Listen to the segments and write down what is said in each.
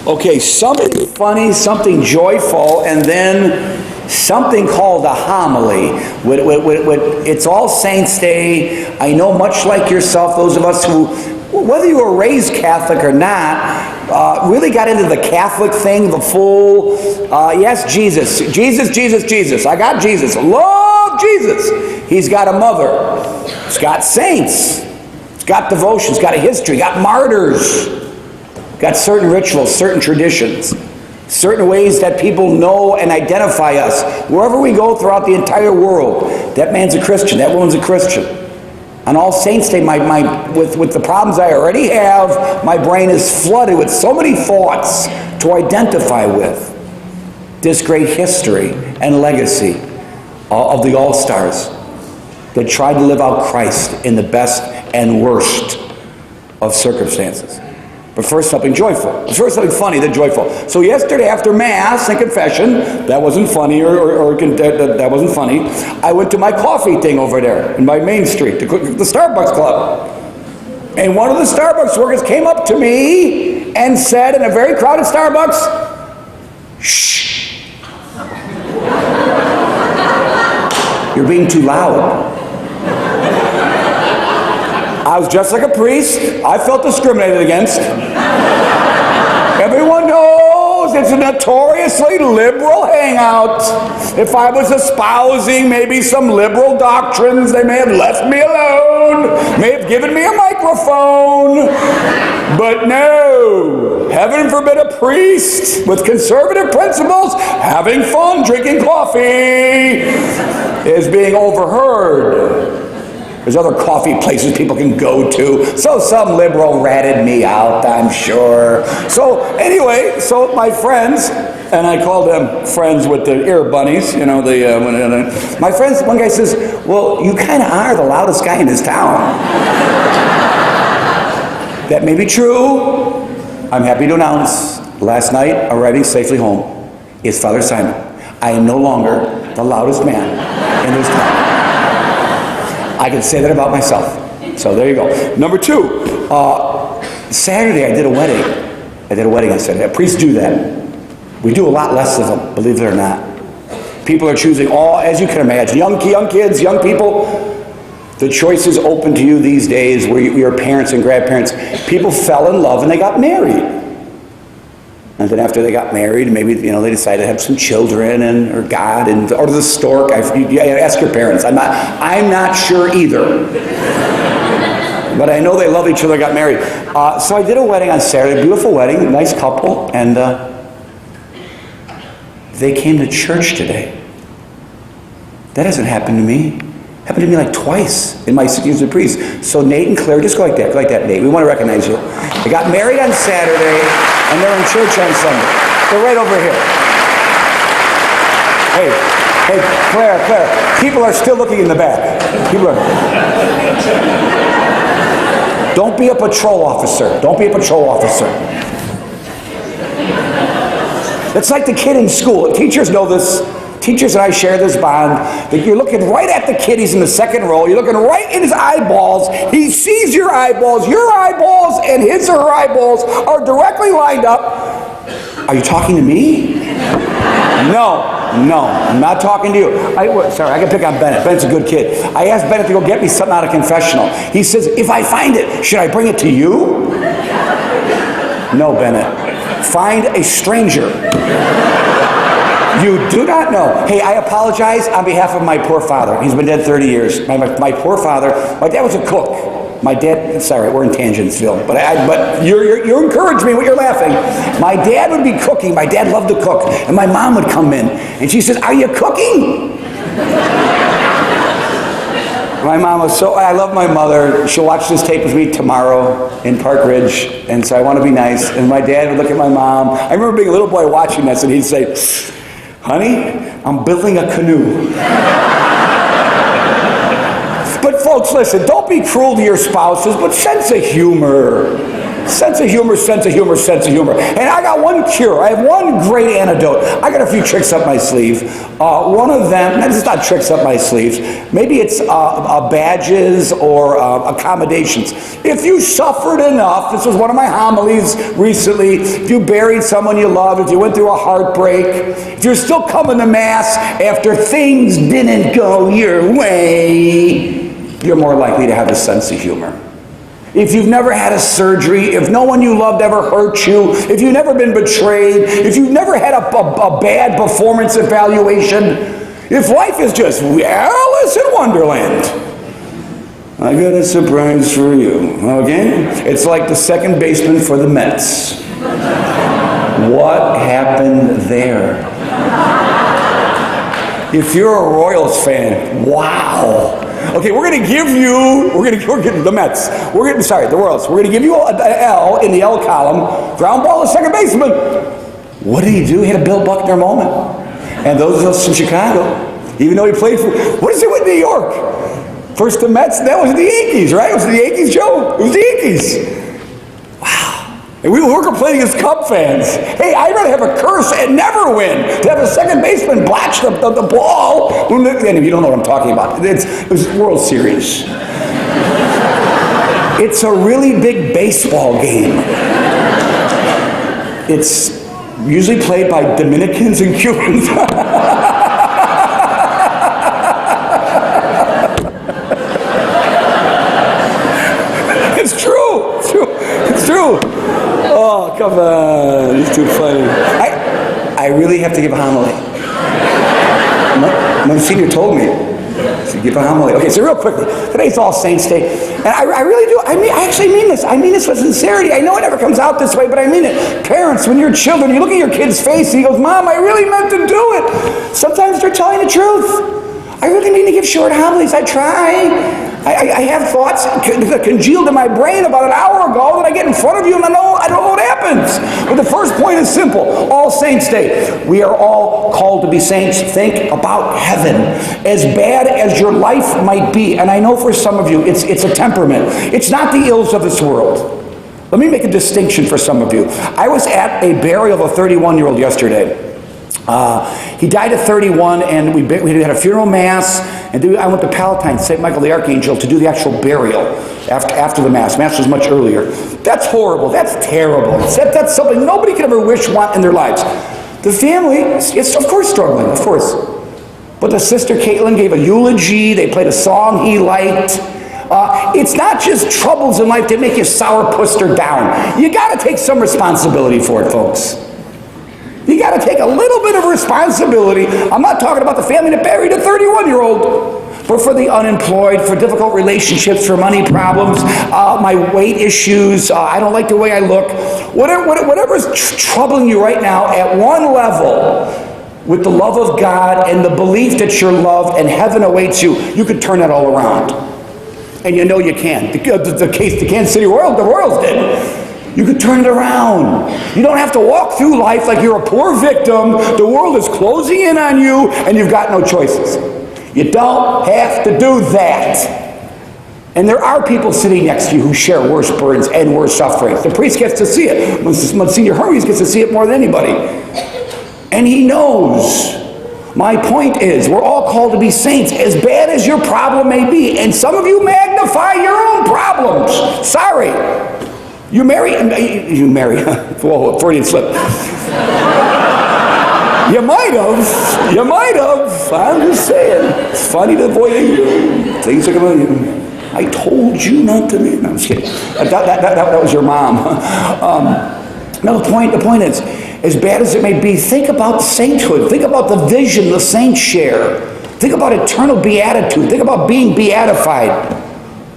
Okay, something funny, something joyful, and then something called a homily. It's All Saints' Day. I know, much like yourself, those of us who, whether you were raised Catholic or not, really got into the Catholic thing, the full, yes, Jesus. Jesus. I got Jesus. Love Jesus. He's got a mother. He's got saints. He's got devotions. He's got a history. He's got martyrs. Got certain rituals, certain traditions, certain ways that people know and identify us. Wherever we go throughout the entire world, that man's a Christian, that woman's a Christian. On All Saints' Day, with the problems I already have, my brain is flooded with so many thoughts to identify with this great history and legacy of the All-Stars that tried to live out Christ in the best and worst of circumstances. But first, something joyful. First, something funny, then joyful. So yesterday, after Mass and confession, that wasn't funny, that wasn't funny. I went to my coffee thing over there in my Main Street, the Starbucks Club. And one of the Starbucks workers came up to me and said, in a very crowded Starbucks, "Shh. You're being too loud." I was just like a priest. I felt discriminated against. Everyone knows it's a notoriously liberal hangout. If I was espousing maybe some liberal doctrines, they may have left me alone, may have given me a microphone. But no, heaven forbid a priest with conservative principles having fun drinking coffee is being overheard. There's other coffee places people can go to. So some liberal ratted me out, I'm sure. So anyway, so my friends, and I called them friends with the ear bunnies, you know, my friends, one guy says, "Well, you kind of are the loudest guy in this town." That may be true. I'm happy to announce, last night, arriving safely home, is Father Simon. I am no longer the loudest man in this town. I can say that about myself. So there you go. Number two, Saturday I did a wedding. On Saturday. Priests do that. We do a lot less of them, believe it or not. People are choosing all, as you can imagine, young kids, young people. The choice is open to you these days where your parents and grandparents, people fell in love and they got married. And then after they got married, maybe they decided to have some children or the stork. Ask your parents. I'm not sure either. But I know they love each other. Got married. So I did a wedding on Saturday. A beautiful wedding, nice couple, and they came to church today. That hasn't happened to me. Happened to me like twice in my 6 years as a priest. So Nate and Claire, just go like that, Nate. We want to recognize you. They got married on Saturday, and they're in church on Sunday. They're right over here. Hey, Claire, people are still looking in the back. Don't be a patrol officer. It's like the kid in school. Teachers know this. Teachers and I share this bond, that you're looking right at the kid, he's in the second row, you're looking right in his eyeballs, he sees your eyeballs and his or her eyeballs are directly lined up. Are you talking to me? No, I'm not talking to you. I can pick on Bennett. Bennett's a good kid. I asked Bennett to go get me something out of confessional. He says, if I find it, should I bring it to you? No, Bennett. Find a stranger. You do not know. Hey, I apologize on behalf of my poor father. He's been dead 30 years. My poor father, my dad was a cook. My dad, sorry, we're in Tangentsville, but you encouraged me when you're laughing. My dad would be cooking. My dad loved to cook. And my mom would come in, and she says, "Are you cooking?" My mom was I love my mother. She'll watch this tape with me tomorrow in Park Ridge, and so I want to be nice. And my dad would look at my mom. I remember being a little boy watching this, and he'd say, "Honey, I'm building a canoe." But folks, listen, don't be cruel to your spouses, but sense of humor. Sense of humor, sense of humor, sense of humor. And I got one cure. I have one great antidote. I got a few tricks up my sleeve. One of them, it's not tricks up my sleeves. Maybe it's badges or accommodations. If you suffered enough, this was one of my homilies recently, if you buried someone you loved, if you went through a heartbreak, if you're still coming to Mass after things didn't go your way, you're more likely to have a sense of humor. If you've never had a surgery, if no one you loved ever hurt you, if you've never been betrayed, if you've never had a bad performance evaluation, if life is just Alice in Wonderland, I got a surprise for you, okay? It's like the second baseman for the Mets. What happened there? If you're a Royals fan, wow. Okay, we're going to give you, the Mets. The Royals. We're going to give you an L in the L column. Ground ball to second baseman. What did he do? He had a Bill Buckner moment. And those of us from Chicago, even though he played for, what is it with New York? First the Mets, that was the Yankees, right? It was the Yankees, Joe. It was the Yankees. And we were complaining as Cub fans. Hey, I'd rather have a curse and never win to have a second baseman blotch the ball. And if you don't know what I'm talking about, it was World Series. It's a really big baseball game. It's usually played by Dominicans and Cubans. It's true. It's true. Oh, come on. He's too funny. I really have to give a homily. Monsignor told me to give a homily. Okay, so real quickly, today's All Saints Day. And I really do. I actually mean this. I mean this with sincerity. I know it never comes out this way, but I mean it. Parents, when you're children, you look at your kid's face and he goes, Mom, I really meant to do it. Sometimes they're telling the truth. I really mean to give short homilies. I try. I have thoughts that congealed in my brain about an hour ago that I get in front of you and I don't know what happens. But the first point is simple. All Saints Day. We are all called to be saints. Think about heaven. As bad as your life might be, and I know for some of you it's a temperament. It's not the ills of this world. Let me make a distinction for some of you. I was at a burial of a 31-year-old yesterday. He died at 31, and we had a funeral mass, and I went to Palatine, St. Michael the Archangel, to do the actual burial after the mass. Mass was much earlier. That's horrible. That's terrible. That's something nobody could ever want in their lives. The family is, of course, struggling, of course. But the sister Caitlin gave a eulogy. They played a song he liked. It's not just troubles in life that make you sourpussed or down. You got to take some responsibility for it, folks. You got to take a little bit of responsibility. I'm not talking about the family that buried a 31-year-old, but for the unemployed, for difficult relationships, for money problems, my weight issues, I don't like the way I look. Whatever's troubling you right now at one level, with the love of God and the belief that you're loved and heaven awaits you, you can turn that all around. And you know you can. The Kansas City Royals, the Royals did. You could turn it around. You don't have to walk through life like you're a poor victim. The world is closing in on you and you've got no choices. You don't have to do that. And there are people sitting next to you who share worse burdens and worse sufferings. The priest gets to see it. Monsignor Hermes gets to see it more than anybody. And he knows. My point is, we're all called to be saints, as bad as your problem may be. And some of you magnify your own problems. Sorry. You marry, whoa, Freudian slip. You might have, I'm just saying. It's funny the way you, things are going to, I told you not to be, no, I'm just kidding. That was your mom. No, the point is, as bad as it may be, think about sainthood. Think about the vision the saints share. Think about eternal beatitude. Think about being beatified.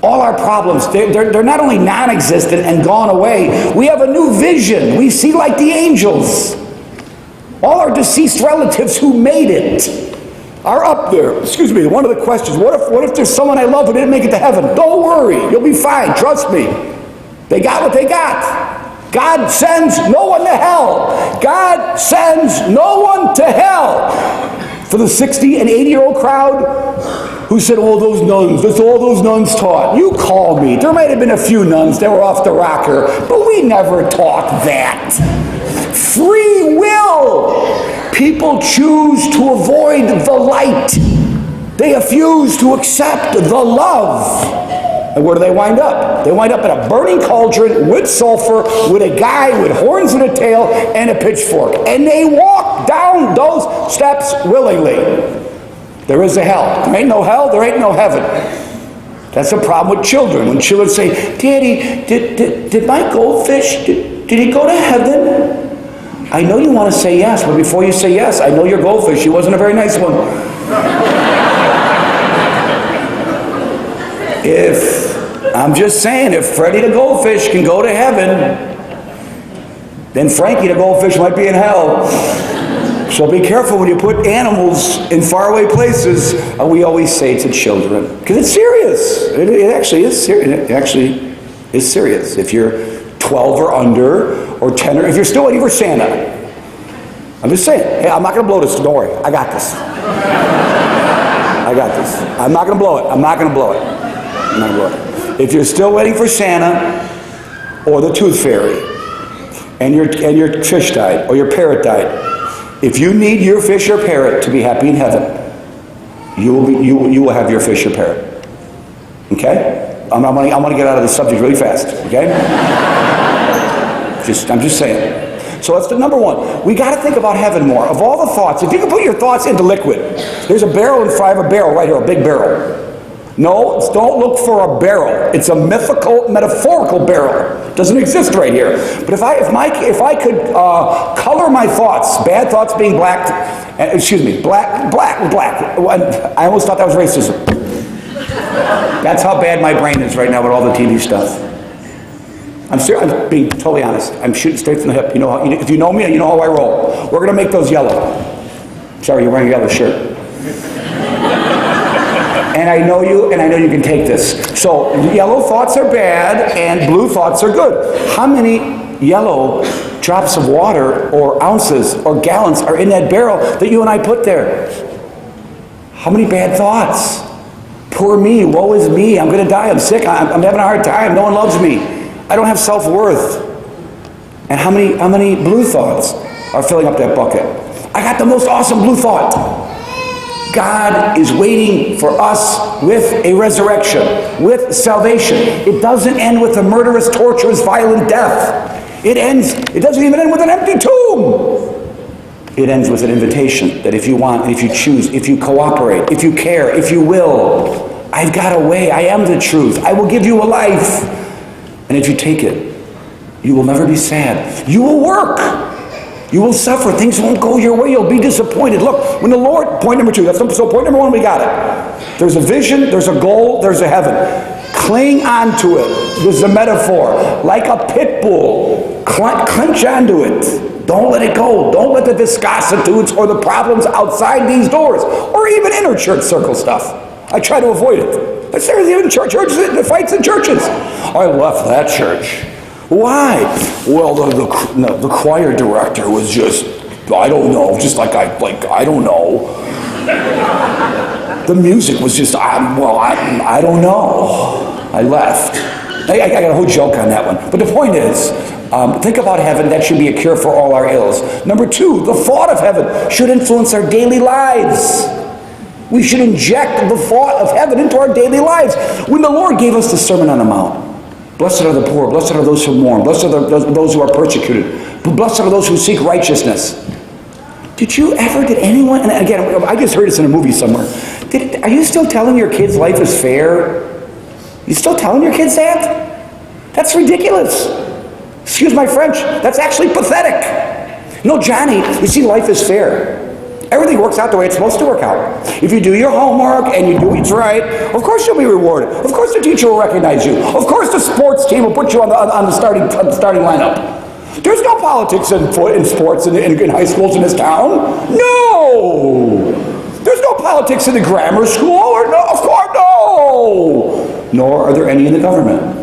All our problems, they're not only non-existent and gone away, we have a new vision. We see like the angels. All our deceased relatives who made it are up there. Excuse me, one of the questions, what if there's someone I love who didn't make it to heaven? Don't worry, you'll be fine, trust me. They got what they got. God sends no one to hell. God sends no one to hell. For the 60 and 80-year-old crowd who said, oh, those nuns, that's all those nuns taught. You call me. There might have been a few nuns that were off the rocker, but we never taught that. Free will. People choose to avoid the light. They refuse to accept the love. And where do they wind up? They wind up in a burning cauldron with sulfur, with a guy with horns and a tail and a pitchfork. And they walk down those steps willingly. There is a hell. There ain't no hell, there ain't no heaven. That's a problem with children. When children say, Daddy, did my goldfish, did he go to heaven? I know you want to say yes, but before you say yes, I know your goldfish, he wasn't a very nice one. I'm just saying, if Freddie the goldfish can go to heaven, then Frankie the goldfish might be in hell. So be careful when you put animals in faraway places. We always say to children, because it's serious. It actually is serious. It actually is serious. If you're 12 or under, or 10, or if you're still waiting for Santa. I'm just saying, hey, I'm not going to blow this, don't worry. I got this. I got this. I'm not going to blow it. I'm not going to blow it. I'm not going to blow it. If you're still waiting for Santa, or the tooth fairy, and your fish died, or your parrot died, if you need your fish or parrot to be happy in heaven, you will have your fish or parrot. Okay? I'm going to get out of this subject really fast. Okay? I'm just saying. So that's the number one. We got to think about heaven more. Of all the thoughts, if you can put your thoughts into liquid, there's a barrel in front of a barrel right here, a big barrel. No, don't look for a barrel. It's a mythical, metaphorical barrel. It doesn't exist right here. But if I could color my thoughts, bad thoughts being black. I almost thought that was racism. That's how bad my brain is right now with all the TV stuff. I'm being totally honest. I'm shooting straight from the hip. You know, if you know me, you know how I roll. We're going to make those yellow. Sorry, you're wearing a yellow shirt. And I know you, and I know you can take this. So yellow thoughts are bad, and blue thoughts are good. How many yellow drops of water, or ounces, or gallons are in that barrel that you and I put there? How many bad thoughts? Poor me, woe is me, I'm going to die, I'm sick, I'm having a hard time, no one loves me, I don't have self-worth. And how many blue thoughts are filling up that bucket? I got the most awesome blue thought. God is waiting for us with a resurrection, with salvation. It doesn't end with a murderous, torturous, violent death. It doesn't even end with an empty tomb. It ends with an invitation that if you want, if you choose, if you cooperate, if you care, if you will, I've got a way. I am the truth. I will give you a life. And if you take it, you will never be sad. You will work. You will suffer. Things won't go your way. You'll be disappointed. Look, when the Lord, point number two, so point number one, we got it. There's a vision, there's a goal, there's a heaven. Cling on to it. This is a metaphor. Like a pit bull. Clench onto it. Don't let it go. Don't let the vicissitudes or the problems outside these doors, or even inner church circle stuff. I try to avoid it. There's even churches, the fights in churches. I left that church. Why? Well, the choir director was just, I don't know, just I don't know. The music was just, I don't know. I left. I got a whole joke on that one. But the point is, think about heaven. That should be a cure for all our ills. Number two, the thought of heaven should influence our daily lives. We should inject the thought of heaven into our daily lives. When the Lord gave us the Sermon on the Mount, blessed are the poor, blessed are those who mourn, blessed are those who are persecuted, blessed are those who seek righteousness. Did anyone, and again, I just heard this in a movie somewhere, are you still telling your kids life is fair? You still telling your kids that? That's ridiculous. Excuse my French, that's actually pathetic. No, Johnny, you see, life is fair. Everything works out the way it's supposed to work out. If you do your homework and you do what's right, of course you'll be rewarded. Of course the teacher will recognize you. Of course the sports team will put you on the starting lineup. There's no politics in sports in high schools in this town. No! There's no politics in the grammar school. Or no, of course, no! Nor are there any in the government.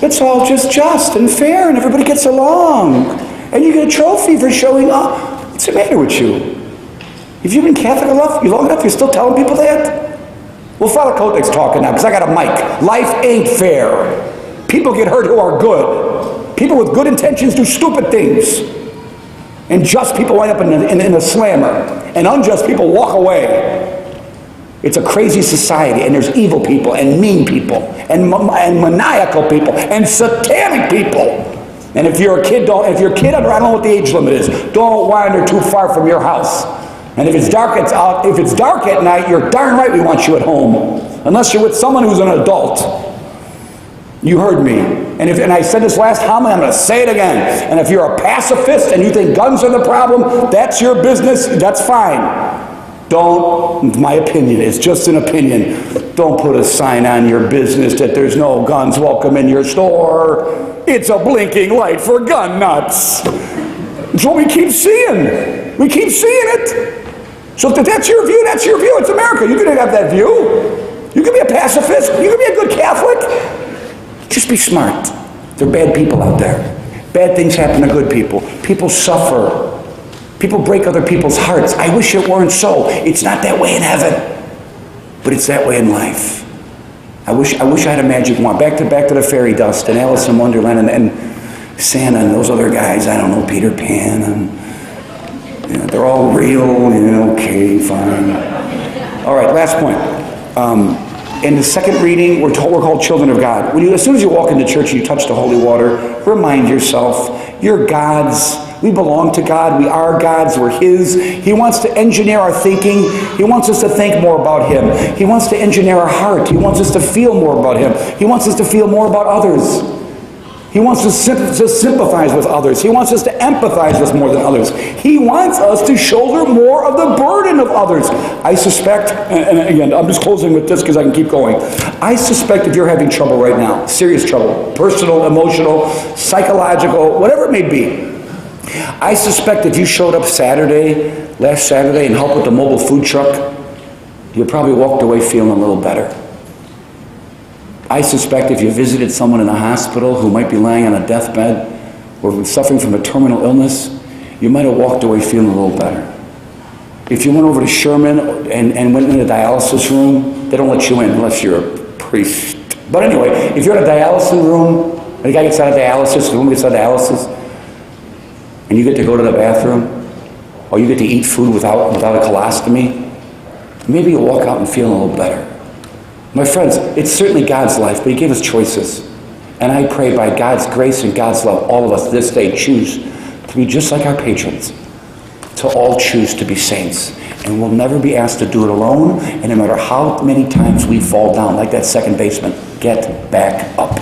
It's all just and fair, and everybody gets along. And you get a trophy for showing up. What's the matter with you? Have you been Catholic long enough, you're still telling people that? Well, Father Koutnik's talking now, because I got a mic. Life ain't fair. People get hurt who are good. People with good intentions do stupid things. And just people wind up in a slammer. And unjust people walk away. It's a crazy society, and there's evil people, and mean people, and maniacal people, and satanic people. And if you're a kid, I don't know what the age limit is, don't wander too far from your house. And if it's dark at night, you're darn right we want you at home. Unless you're with someone who's an adult. You heard me. And I said this last homily, I'm going to say it again. And if you're a pacifist and you think guns are the problem, that's your business, that's fine. Don't, my opinion, it's just an opinion, don't put a sign on your business that there's no guns welcome in your store. It's a blinking light for gun nuts. It's what we keep seeing. We keep seeing it. So if that's your view, that's your view. It's America. You can have that view. You can be a pacifist. You can be a good Catholic. Just be smart. There are bad people out there. Bad things happen to good people. People suffer. People break other people's hearts. I wish it weren't so. It's not that way in heaven, but it's that way in life. I wish I had a magic wand. Back to the fairy dust and Alice in Wonderland and Santa and those other guys. I don't know, Peter Pan. And they're all real. Okay, fine. All right, last point. In the second reading, we're called children of God. As soon as you walk into church and you touch the holy water, remind yourself, you're God's. We belong to God. We are God's. We're His. He wants to engineer our thinking. He wants us to think more about Him. He wants to engineer our heart. He wants us to feel more about Him. He wants us to feel more about others. He wants to sympathize with others. He wants us to empathize with more than others. He wants us to shoulder more of the burden of others. I suspect, and again, I'm just closing with this because I can keep going. I suspect if you're having trouble right now, serious trouble, personal, emotional, psychological, whatever it may be, I suspect if you showed up last Saturday, and helped with the mobile food truck, you probably walked away feeling a little better. I suspect if you visited someone in a hospital who might be lying on a deathbed or suffering from a terminal illness, you might have walked away feeling a little better. If you went over to Sherman and went in the dialysis room, they don't let you in unless you're a priest. But anyway, if you're in a dialysis room, and the guy gets out of dialysis, the woman gets out of dialysis, and you get to go to the bathroom, or you get to eat food without a colostomy, maybe you'll walk out and feel a little better. My friends, it's certainly God's life, but He gave us choices. And I pray by God's grace and God's love, all of us this day choose to be just like our patrons, to all choose to be saints. And we'll never be asked to do it alone, and no matter how many times we fall down, like that second baseman, get back up.